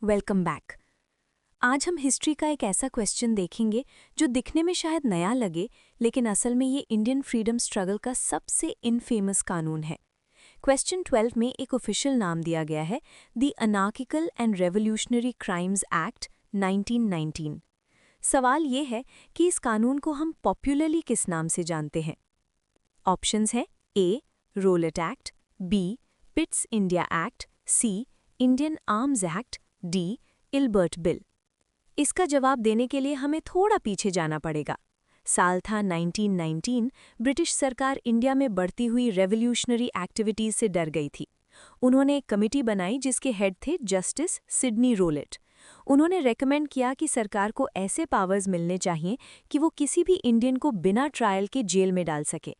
Welcome back. आज हम history का एक ऐसा क्वेश्चन देखेंगे जो दिखने में शायद नया लगे, लेकिन असल में ये इंडियन फ्रीडम स्ट्रगल का सबसे इनफेमस कानून है। क्वेश्चन 12 में एक ऑफिशियल नाम दिया गया है, the anarchical and revolutionary crimes act 1919। सवाल ये है कि इस कानून को हम पॉपुलरली किस नाम से जानते हैं। ऑप्शंस हैं A Rowlatt act, B पिट्स India act, C Indian arms act, D Ilbert bill. इसका जवाब देने के लिए हमें थोड़ा पीछे जाना पड़ेगा। साल था 1919। ब्रिटिश सरकार इंडिया में बढ़ती हुई रेवोल्यूशनरी एक्टिविटीज से डर गई थी। उन्होंने एक कमिटी बनाई जिसके हेड थे जस्टिस सिडनी रोलेट। उन्होंने रेकमेंड किया कि सरकार को ऐसे पावर्स मिलने चाहिए कि वो किसी भी इंडियन को बिना ट्रायल के जेल में डाल सके।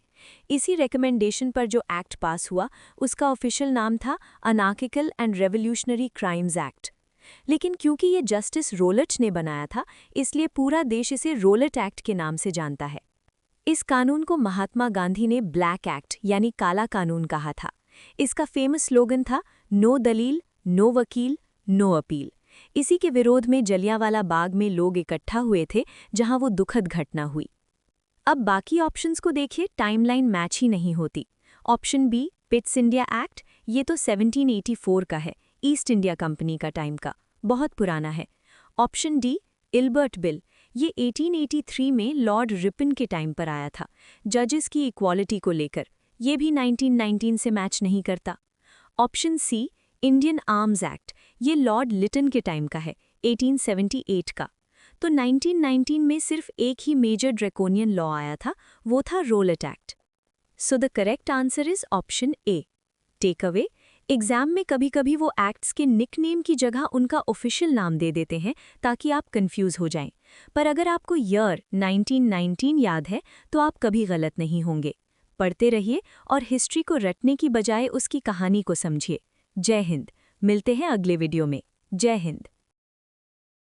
इसी रेकमेंडेशन पर जो एक्ट पास हुआ उसका ऑफिशियल नाम था anarchical and revolutionary crimes act. लेकिन क्योंकि ये जस्टिस रोलेट ने बनाया था, इसलिए पूरा देश इसे रोलेट एक्ट के नाम से जानता है। इस कानून को महात्मा गांधी ने ब्लैक एक्ट यानी काला कानून कहा था। इसका फेमस स्लोगन था नो दलील, नो वकील, नो अपील। इसी के विरोध में जलियांवाला बाग में लोग इकट्ठा हुए थे, जहां वो दुखद घटना हुई। अब बाकी ऑप्शंस को देखिए, टाइमलाइन मैच ही नहीं होती। ऑप्शन बी पिट्स इंडिया एक्ट, ये तो 1784 का है, ईस्ट इंडिया कंपनी का टाइम का, बहुत पुराना है। ऑप्शन डी इल्बर्ट बिल, ये 1883 में लॉर्ड रिपन के टाइम पर आया था, जजेस की इक्वालिटी को लेकर, ये भी 1919 से मैच नहीं करता। Option C Indian arms Act, ये लॉर्ड लिटन के टाइम का है, 1878 का। तो 1919 में सिर्फ एक ही मेजर ड्रैकोनियन लॉ आया था, वो था Rowlatt Act. So the correct answer is option A. Take away, exam में कभी कभी वो एक्ट्स के निकनेम की जगह उनका ऑफिशियल नाम दे देते हैं ताकि आप कंफ्यूज हो जाएं। पर अगर आपको ईयर 1919 याद है तो आप कभी गलत नहीं होंगे। पढ़ते रहिए और हिस्ट्री को रटने की बजाय उसकी कहानी को समझिए। जय हिंद। मिलते हैं अगले वीडियो में। जय हिंद।